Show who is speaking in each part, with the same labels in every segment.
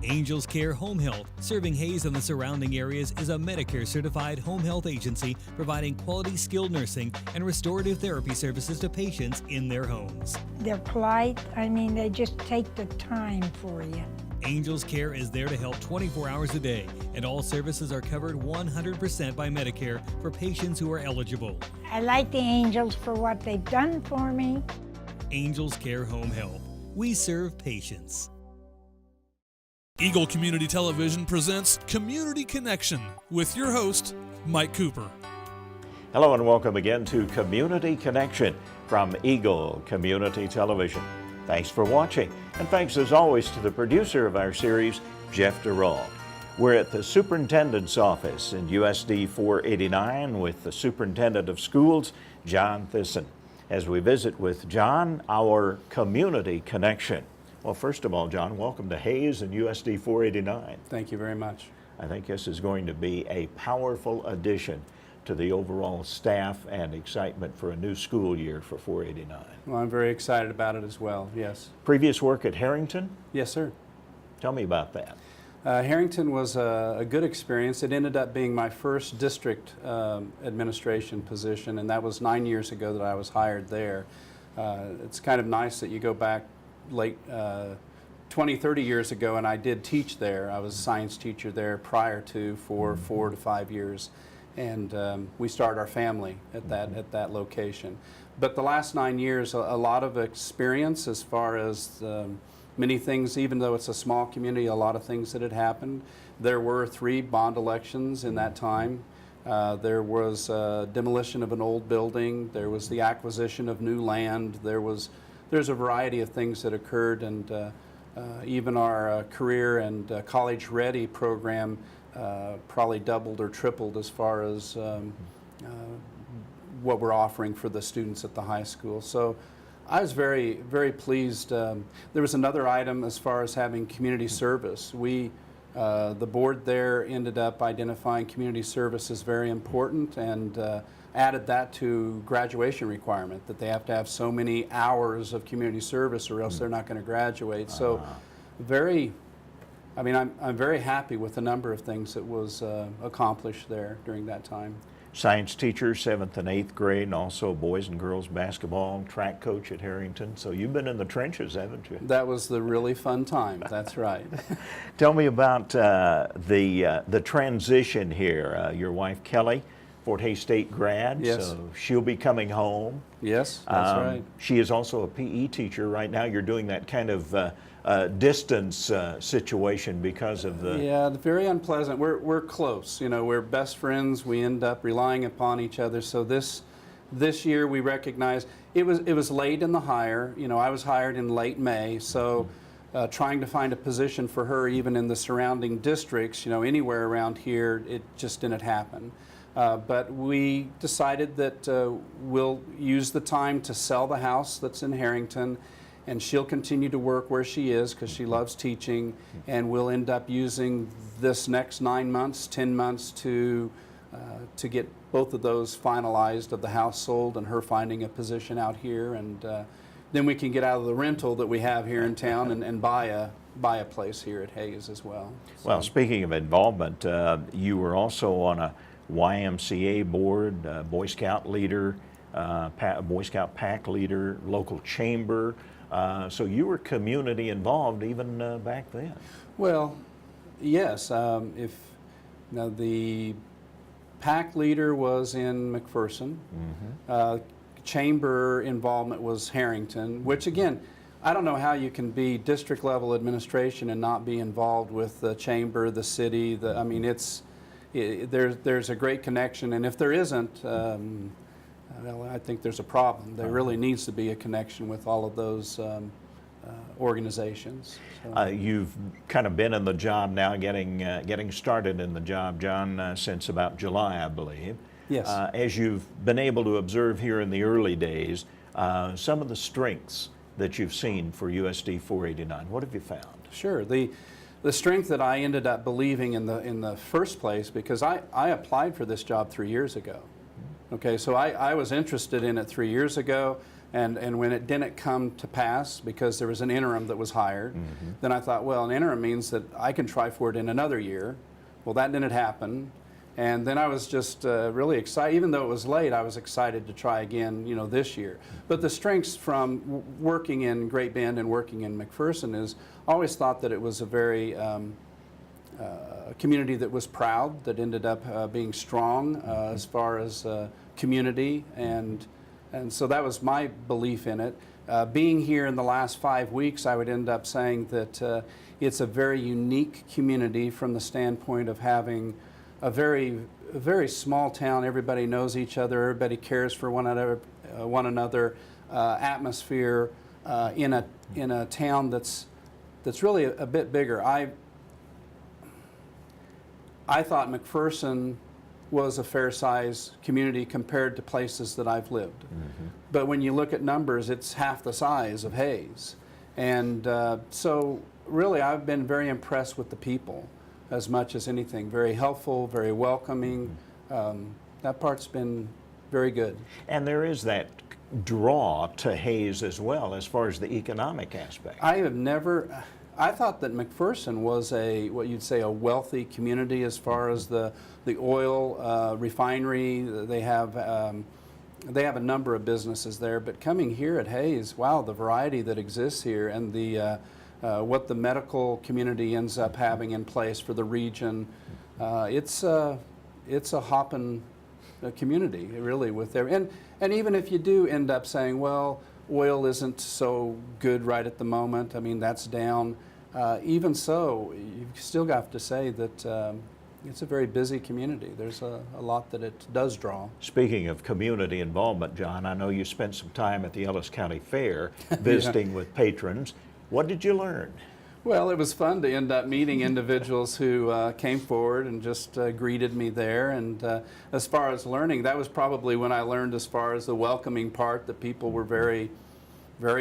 Speaker 1: Angels Care Home Health, serving Hayes and the surrounding areas, is a Medicare-certified home health agency providing quality skilled nursing and restorative therapy services to patients in their homes.
Speaker 2: They're polite. I mean, they just take the time for you.
Speaker 1: Angels Care is there to help 24 hours a day, and all services are covered 100% by Medicare for patients who are eligible.
Speaker 2: I like the Angels for what they've done for me.
Speaker 1: Angels Care Home Health. We serve patients.
Speaker 3: Eagle Community Television presents Community Connection with your host, Mike Cooper.
Speaker 4: Hello and welcome again to Community Connection from Eagle Community Television. Thanks for watching, and thanks as always to the producer of our series, Jeff Durald. We're at the superintendent's office in USD 489 with the superintendent of schools, John Thissen, as we visit with John our Community Connection. Well, first of all, John, welcome to Hayes and USD 489.
Speaker 5: Thank you very much.
Speaker 4: I think this is going to be a powerful addition to the overall staff and excitement for a new school year for 489.
Speaker 5: Well, I'm very excited about it as well, yes.
Speaker 4: Previous work at Harrington?
Speaker 5: Yes, sir.
Speaker 4: Tell me about that.
Speaker 5: Harrington was a good experience. It ended up being my first district administration position, and that was 9 years ago that I was hired there. It's kind of nice that you go back late 20, 30 years ago, and I did teach there. I was a science teacher there prior to for 4 to 5 years, and we started our family at that location. But the last 9 years, a lot of experience as far as many things, even though it's a small community, a lot of things that had happened. There were 3 bond elections in that time. There was demolition of an old building. There was the acquisition of new land. There's a variety of things that occurred, and even our career and college ready program probably doubled or tripled as far as what we're offering for the students at the high school. So I was very, very pleased. There was another item as far as having community service. The board there ended up identifying community service as very important, and added that to graduation requirement, that they have to have so many hours of community service or else they're not going to graduate. So I'm very happy with the number of things that was accomplished there during that time.
Speaker 4: Science teacher, 7th and 8th grade, and also boys and girls basketball, track coach at Harrington. So you've been in the trenches, haven't you?
Speaker 5: That was the really fun time, that's right.
Speaker 4: Tell me about the transition here. Your wife, Kelly, Fort Hays State grad,
Speaker 5: yes.
Speaker 4: So she'll be coming home.
Speaker 5: Yes, that's right.
Speaker 4: She is also a PE teacher. Right now you're doing that kind of distance situation because of the...
Speaker 5: Yeah, very unpleasant. We're close, you know, we're best friends. We end up relying upon each other. So this year we recognized it was late in the hire. You know, I was hired in late May, so trying to find a position for her even in the surrounding districts, you know, anywhere around here, it just didn't happen. But we decided that we'll use the time to sell the house that's in Harrington, and she'll continue to work where she is because she loves teaching, and we'll end up using this next 9 months, 10 months to get both of those finalized, of the house sold and her finding a position out here, and then we can get out of the rental that we have here in town and buy a place here at Hayes as well. So.
Speaker 4: Well, speaking of involvement, you were also on a YMCA board, Boy Scout leader, Boy Scout pack leader, local chamber. So you were community involved even back then.
Speaker 5: Well, yes. The pack leader was in McPherson. Chamber involvement was Harrington, which again, I don't know how you can be district level administration and not be involved with the chamber, the city. There's a great connection, and if there isn't, well, I think there's a problem. There really needs to be a connection with all of those organizations. So.
Speaker 4: You've kind of been in the job now, getting started in the job, John, since about July, I believe.
Speaker 5: Yes.
Speaker 4: As you've been able to observe here in the early days, some of the strengths that you've seen for USD 489, what have you found?
Speaker 5: Sure. The strength that I ended up believing in the first place, because I applied for this job 3 years ago. Okay, so I was interested in it 3 years ago. And when it didn't come to pass because there was an interim that was hired, then I thought, well, an interim means that I can try for it in another year. Well, that didn't happen. And then I was just really excited. Even though it was late, I was excited to try again, this year. But the strengths from working in Great Bend and working in McPherson is I always thought that it was a very community that was proud, that ended up being strong as far as community, and so that was my belief in it. Being here in the last 5 weeks, I would end up saying that it's a very unique community from the standpoint of having a very small town. Everybody knows each other. Everybody cares for one another. Atmosphere in a town that's really a bit bigger. I thought McPherson was a fair-sized community compared to places that I've lived. But when you look at numbers, it's half the size of Hayes. And so really I've been very impressed with the people as much as anything. Very helpful, very welcoming. That part's been very good.
Speaker 4: And there is that draw to Hayes as well as far as the economic aspect.
Speaker 5: I thought that McPherson was what you'd say a wealthy community as far as the oil refinery. They have a number of businesses there, but coming here at Hayes, wow, the variety that exists here, and the what the medical community ends up having in place for the region, it's a hopping community, really, with their and even if you do end up saying, well, oil isn't so good right at the moment, I mean, that's down. Even so, you've still got to say that it's a very busy community. There's a lot that it does draw.
Speaker 4: Speaking of community involvement, John, I know you spent some time at the Ellis County Fair visiting with patrons. What did you learn?
Speaker 5: Well, it was fun to end up meeting individuals who came forward and just greeted me there. And as far as learning, that was probably when I learned as far as the welcoming part, that people were very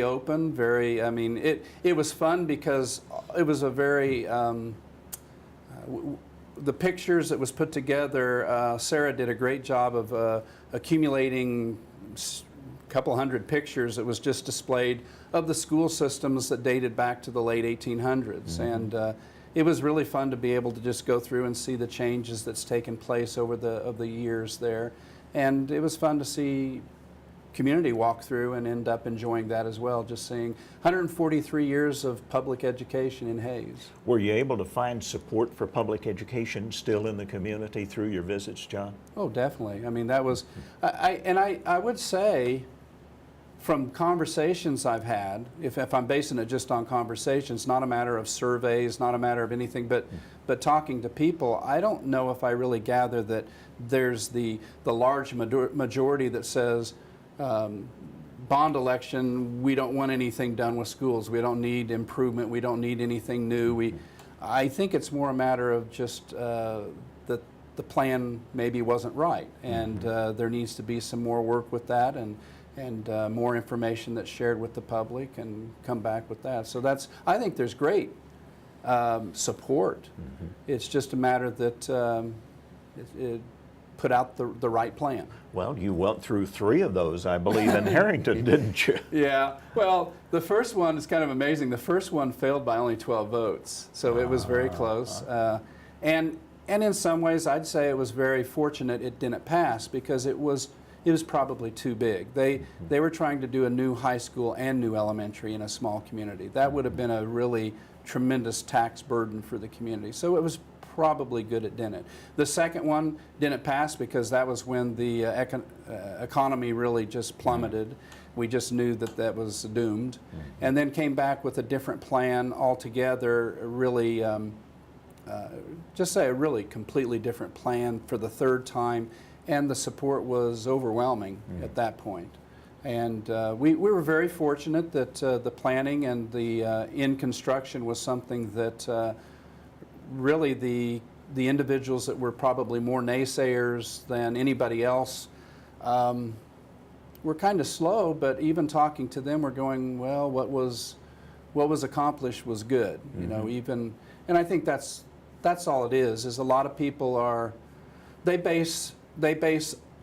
Speaker 5: open, I mean, it was fun because it was a very, the pictures that was put together, Sarah did a great job of accumulating a couple hundred pictures that was just displayed of the school systems that dated back to the late 1800s. And it was really fun to be able to just go through and see the changes that's taken place over the years there. And it was fun to see community walk through and end up enjoying that as well, just seeing 143 years of public education in Hayes.
Speaker 4: Were you able to find support for public education still in the community through your visits, John?
Speaker 5: Oh, definitely. I mean, that was, I would say, from conversations I've had, if I'm basing it just on conversations, not a matter of surveys, not a matter of anything, but talking to people, I don't know if I really gather that there's the large majority that says, bond election, we don't want anything done with schools. We don't need improvement. We don't need anything new. I think it's more a matter of just that the plan maybe wasn't right, and there needs to be some more work with that, and more information that's shared with the public, and come back with that. So I think there's great support. It's just a matter that it put out the right plan.
Speaker 4: Well, you went through 3 of those, I believe, in Harrington, didn't you?
Speaker 5: Yeah. Well, the first one is kind of amazing. The first one failed by only 12 votes, so it was very close. And in some ways, I'd say it was very fortunate it didn't pass, because it was probably too big. They were trying to do a new high school and new elementary in a small community. That would have been a really tremendous tax burden for the community. So it was probably good it didn't. The second one didn't pass because that was when the economy really just plummeted. We just knew that was doomed. And then came back with a different plan altogether, really, just say a really completely different plan for the third time, and the support was overwhelming at that point. And we were very fortunate that the planning and the in construction was something that really the individuals that were probably more naysayers than anybody else were kind of slow, but even talking to them, we're going, well, what was accomplished was good, you know. Even, and I think that's all it is a lot of people they base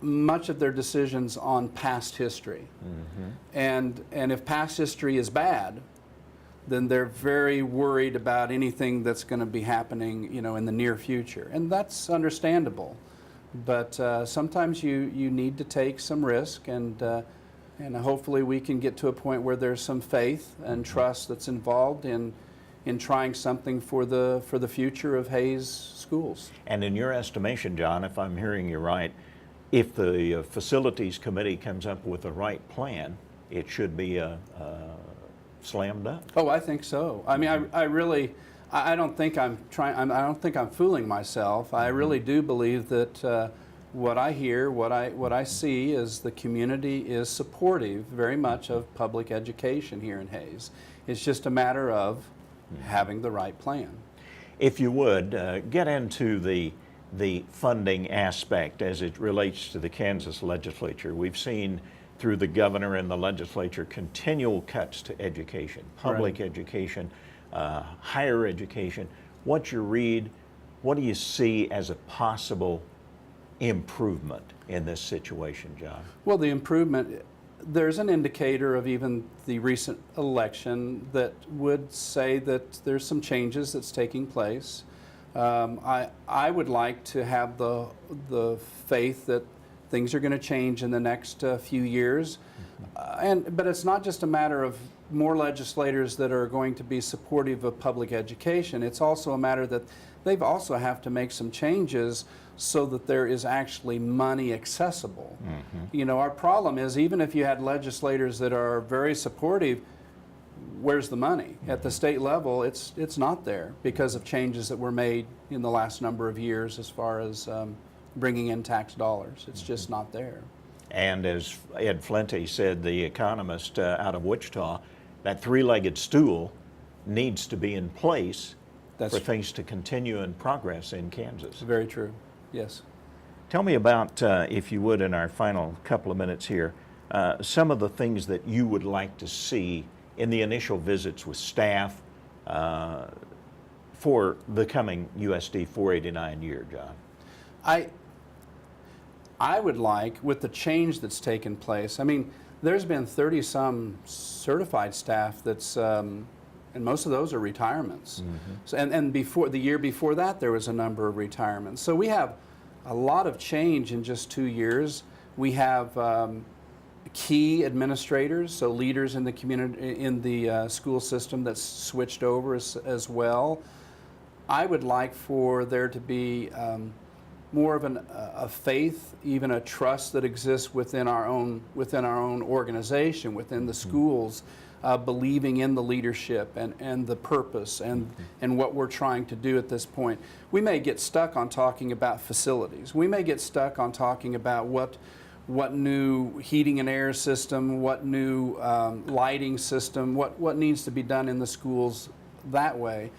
Speaker 5: much of their decisions on past history. And if past history is bad, then they're very worried about anything that's going to be happening, in the near future. And that's understandable. But sometimes you need to take some risk, and hopefully we can get to a point where there's some faith and trust that's involved in trying something for the future of Hayes schools.
Speaker 4: And in your estimation, John, if I'm hearing you right, if the facilities committee comes up with the right plan, it should be a slam dunk.
Speaker 5: Oh, I think so. I mean, I don't think I'm fooling myself. I really do believe that what I hear, what I see is the community is supportive very much of public education here in Hayes. It's just a matter of having the right plan.
Speaker 4: If you would, get into the funding aspect as it relates to the Kansas legislature. We've seen through the governor and the legislature continual cuts to education, public education, higher education. What's your read? What do you see as a possible improvement in this situation, John?
Speaker 5: Well, the improvement, there's an indicator of even the recent election that would say that there's some changes that's taking place. I would like to have the faith that things are going to change in the next few years, but it's not just a matter of more legislators that are going to be supportive of public education. It's also a matter that they've also have to make some changes so that there is actually money accessible. Our problem is, even if you had legislators that are very supportive, where's the money? At the state level, it's not there because of changes that were made in the last number of years as far as bringing in tax dollars. It's just not there.
Speaker 4: And as Ed Flente said, the economist out of Wichita, that three-legged stool needs to be in place for things to continue in progress in Kansas.
Speaker 5: Very true, yes.
Speaker 4: Tell me about, if you would, in our final couple of minutes here, some of the things that you would like to see in the initial visits with staff for the coming USD 489 year, John.
Speaker 5: I would like, with the change that's taken place, I mean, there's been 30-some certified staff that's, and most of those are retirements. So, and before, the year before that, there was a number of retirements. So we have a lot of change in just 2 years. We have key administrators, so leaders in the community, in the school system that's switched over as well. I would like for there to be more of a faith, even a trust that exists within our own organization, within the schools, believing in the leadership and the purpose and what we're trying to do at this point. We may get stuck on talking about facilities. We may get stuck on talking about what new heating and air system, what new lighting system, what needs to be done in the schools that way.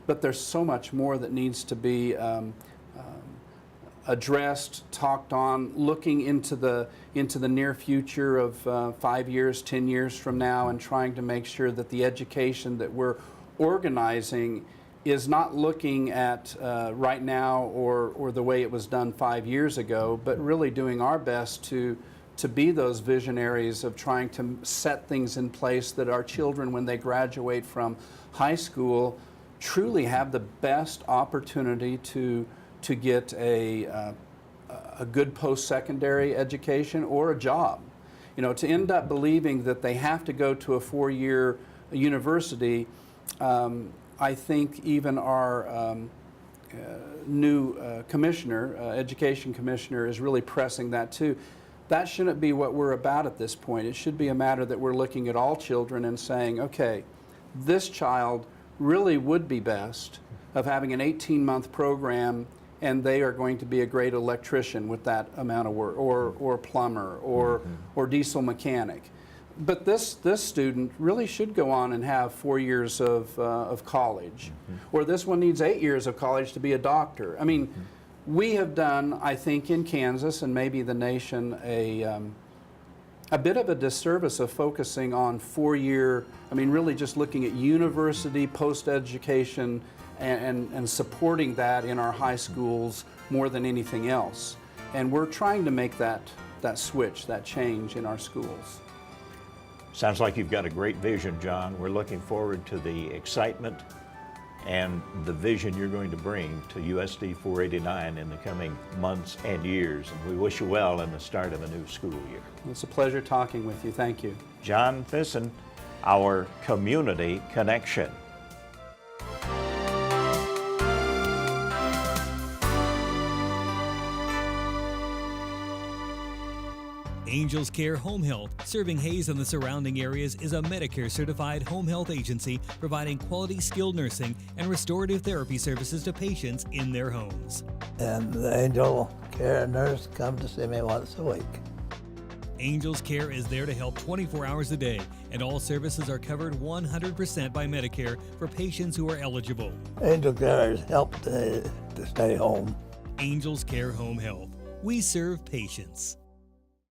Speaker 5: But there's so much more that needs to be addressed, talked on, looking into the near future of 5 years, 10 years from now, and trying to make sure that the education that we're organizing is not looking at right now or the way it was done 5 years ago, but really doing our best to be those visionaries of trying to set things in place that our children, when they graduate from high school, truly have the best opportunity to get a good post-secondary education or a job. To end up believing that they have to go to a 4-year university, I think even our new commissioner, education commissioner, is really pressing that too. That shouldn't be what we're about at this point. It should be a matter that we're looking at all children and saying, okay, this child really would be best of having an 18-month program, and they are going to be a great electrician with that amount of work, or plumber, or diesel mechanic. But this student really should go on and have 4 years of college, or this one needs 8 years of college to be a doctor. I mean, we have done, I think, in Kansas and maybe the nation, a bit of a disservice of focusing on 4-year. I mean, really just looking at university post-education and supporting that in our high schools more than anything else. And we're trying to make that switch, that change in our schools.
Speaker 4: Sounds like you've got a great vision, John. We're looking forward to the excitement and the vision you're going to bring to USD 489 in the coming months and years. And we wish you well in the start of a new school year.
Speaker 5: It's a pleasure talking with you. Thank you.
Speaker 4: John Thissen, our Community Connection.
Speaker 1: Angels Care Home Health, serving Hayes and the surrounding areas, is a Medicare-certified home health agency providing quality skilled nursing and restorative therapy services to patients in their homes.
Speaker 6: And the Angel Care nurse comes to see me once a week.
Speaker 1: Angels Care is there to help 24 hours a day, and all services are covered 100% by Medicare for patients who are eligible.
Speaker 6: Angel Care has helped to stay home.
Speaker 1: Angels Care Home Health. We serve patients.